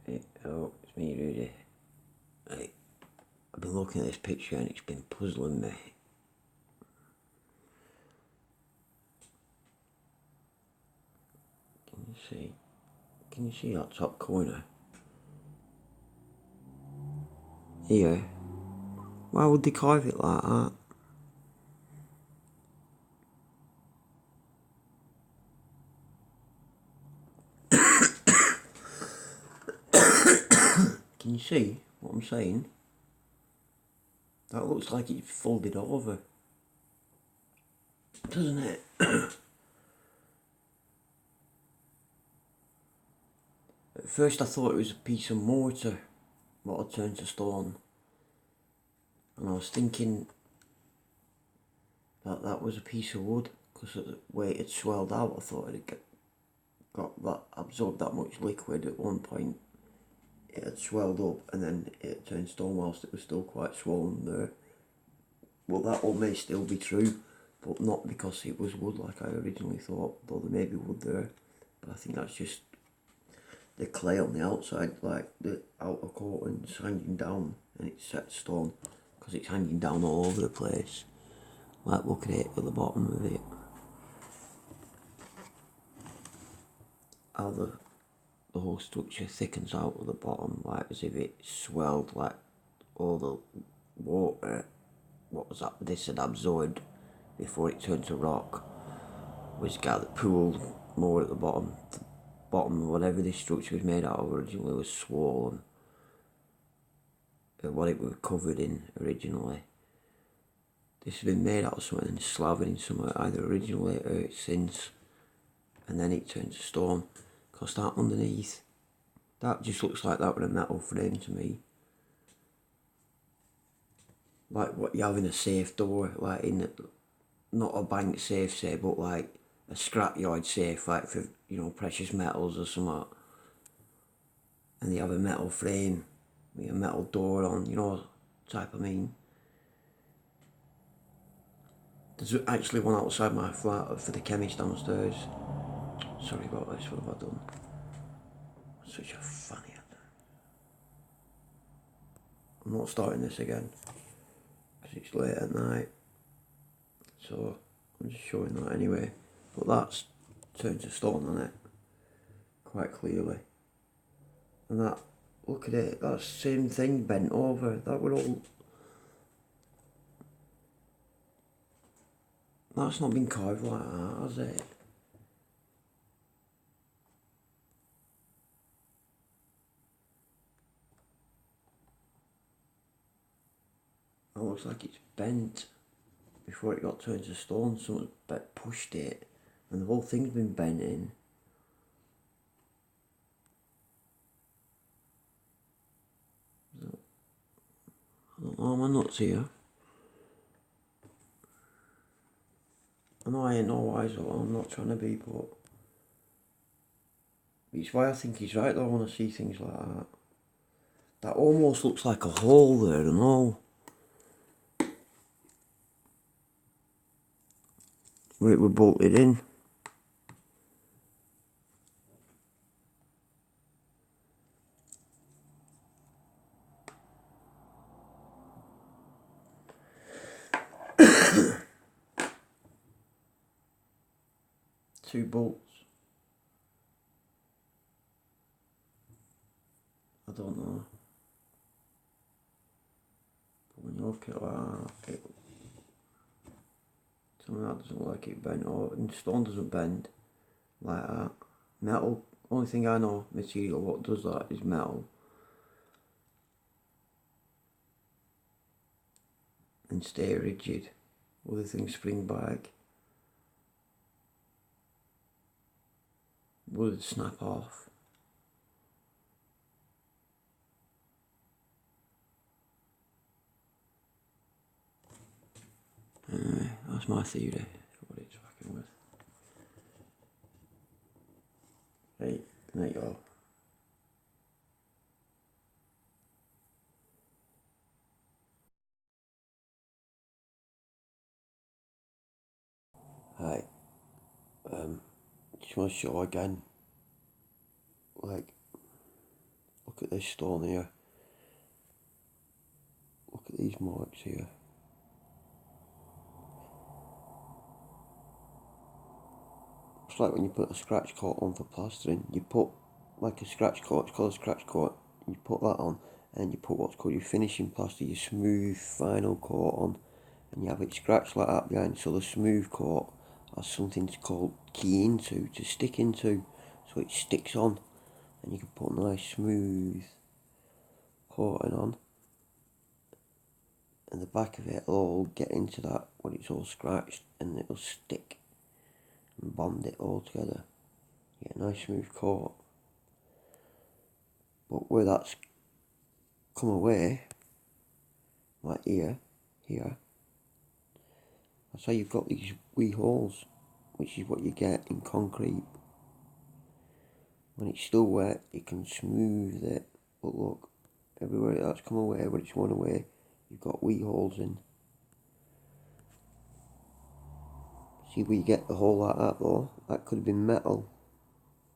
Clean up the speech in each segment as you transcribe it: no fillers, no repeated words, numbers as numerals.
Oh, it's me, Rudy. Right. I've been looking at this picture and it's been puzzling me. Can you see that top corner? Here. Why would they carve it like that? Can you see what I'm saying? That looks like it's folded over. Doesn't it? At first I thought it was a piece of mortar what had turned to stone. And I was thinking that that was a piece of wood because of the way it had swelled out. I thought it had got that, absorbed that much liquid at one point. It had swelled up and then it turned stone whilst it was still quite swollen there. Well, that all may still be true, but not because it was wood like I originally thought, though there may be wood there. But I think that's just the clay on the outside, like the outer coating's hanging down and it's set stone because it's hanging down all over the place. Like, look at it at the bottom of it. How the whole structure thickens out at the bottom, like as if it swelled, like all the water, what was that, this had absorbed before it turned to rock, was gathered, pooled more at the bottom. The bottom, whatever this structure was made out of originally, was swollen. What it was covered in originally. This has been made out of something and slathered in somewhere either originally or since, and then it turns to stone. Because that underneath, that just looks like that with a metal frame to me. Like what you have in a safe door, like in a, not a bank safe say, but like a scrapyard safe, like for, you know, precious metals or something. And they have a metal frame with a metal door on, you know, type I mean. There's actually one outside my flat for the chemist downstairs. Sorry about this, what have I done? Such a funny. I'm not starting this again because it's late at night, so I'm just showing that anyway. But that's turned to stone on it quite clearly, and that, look at it, that's the same thing bent over. That would all, that's not been carved like that, has it? It looks like it's bent before it got turned to stone. Someone pushed it and the whole thing's been bent in. I don't know, my nuts here. I know I ain't no wiser, I'm not trying to be, but it's why I think he's right though when I see things like that. That almost looks like a hole there and all. Where it were bolted in. Two bolts. I don't know. But when you look at it like that, something that doesn't look like it bent, or and stone doesn't bend like that. Metal, only thing I know material what does that is metal. And stay rigid. Other things spring back. Would snap off. Anyway, that's my theory for what it's fucking with. Right, good night y'all. Hi. Just want to show again. Like, Look at this stone here. Look at these marks here. It's like when you put a scratch coat on for plastering. You put like a scratch coat, it's called a scratch coat. You put that on, and you put what's called your finishing plaster, your smooth final coat on, and you have it scratched like that behind. So the smooth coat has something called key into, to stick into, so it sticks on, and you can put a nice smooth coating on, and the back of it will all get into that when it's all scratched, and it'll stick and bond it all together. Get a nice smooth coat. But where that's come away, like here, that's how you've got these wee holes, which is what you get in concrete. When it's still wet, you can smooth it, but look, everywhere that's come away, where it's gone away, you've got wee holes in. See where you get the hole like that though? That could have been metal,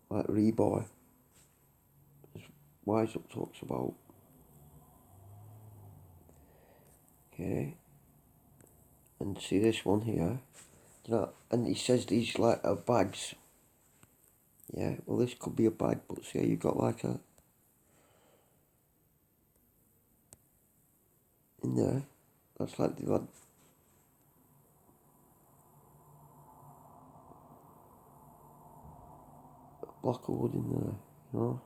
like rebar. As Wise Up talks about. Okay. And see this one here? You know, and he says these like are bags. Yeah, well this could be a bag, but see how you got like a in there. That's like they've had a block of wood in there, you know.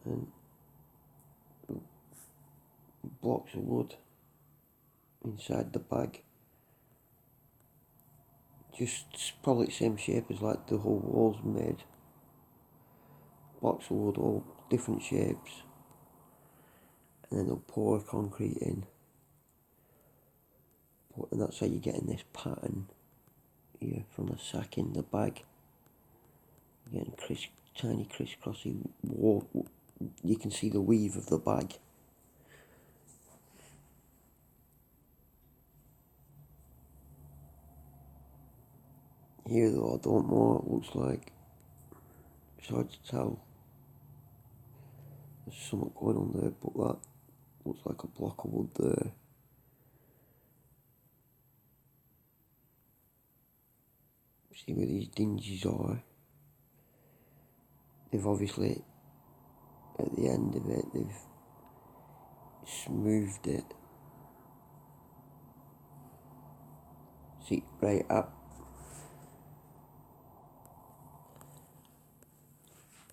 And blocks of wood inside the bag. Just probably the same shape as like the whole wall's made. Blocks of wood, all different shapes. And then they'll pour concrete in. And that's how you're getting this pattern here from the sack in the bag. You're getting tiny crisscrossy wall. You can see the weave of the bag. Here though, I don't know what it looks like. It's hard to tell. There's something going on there, but that looks like a block of wood there. See where these dinges are? They've obviously, at the end of it, they've smoothed it. See, right up.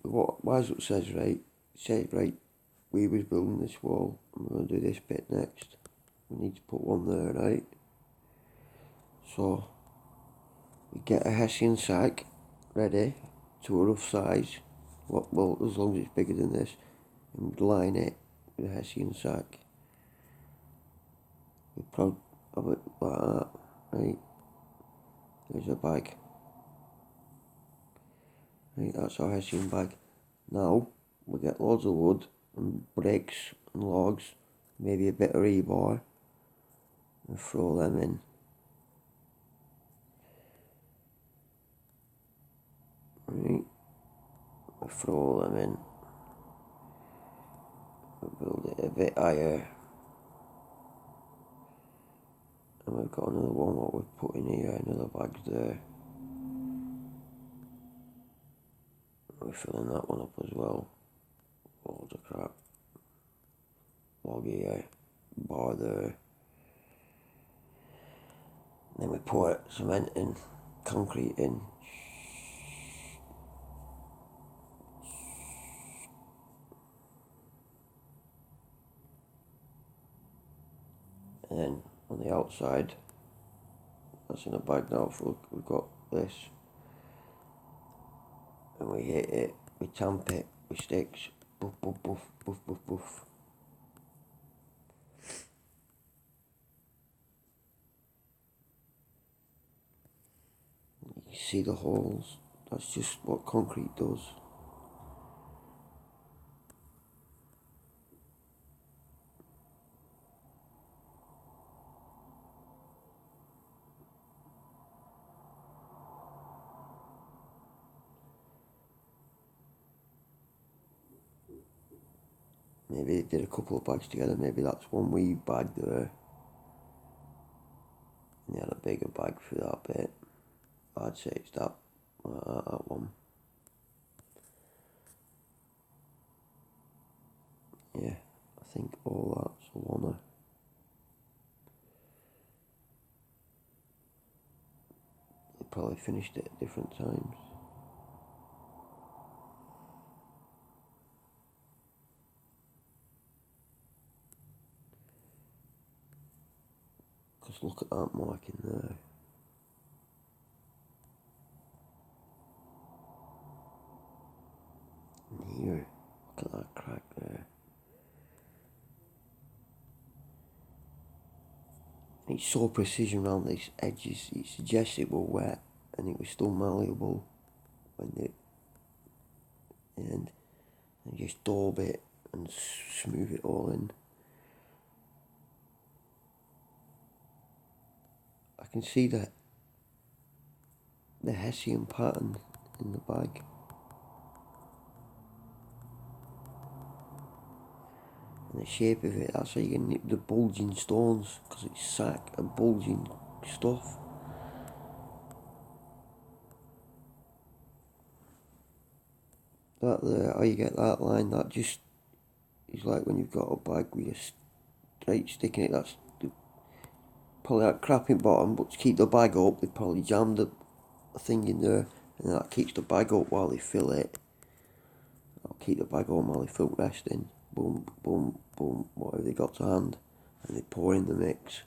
What Wise Up says, right? Says, right, we was building this wall, and we're going to do this bit next. We need to put one there, right? So, we get a Hessian sack ready to a rough size. Well, as long as it's bigger than this, and we'd line it with a Hessian sack. We'd probably have it like that, right? There's a bag. Right, that's our Hessian bag. Now, we get loads of wood and bricks and logs, maybe a bit of rebar, and throw them in. Right, we throw them in. We build it a bit higher. And we've got another one what we've put in here, another bag there. We're filling that one up as well. Loads of crap. Log here, bar there. Then we pour cement in, concrete in. And then on the outside, that's in a bag now, we've got this. And we hit it, we tamp it with sticks. Boof, boof, boof, boof, boof, boof. You see the holes, that's just what concrete does. Maybe they did a couple of bags together. Maybe that's one wee bag there. And they had a bigger bag for that bit. I'd say it's that one. Yeah, I think all that's Lana. They probably finished it at different times. Because look at that mark in there. And here, look at that crack there. And it's so precision around these edges. It suggests it were wet and it was still malleable when it and just daub it and smooth it all in. I can see the Hessian pattern in the bag. And the shape of it, that's how you get the bulging stones, because it's sack and bulging stuff. That there, how you get that line, that just is like when you've got a bag with a straight stick in it, that's probably that crap in bottom, but to keep the bag up, they probably jammed a thing in there, and that keeps the bag up while they fill it. I'll keep the bag on while they fill resting. Boom, boom, boom, whatever they got to hand, and they pour in the mix.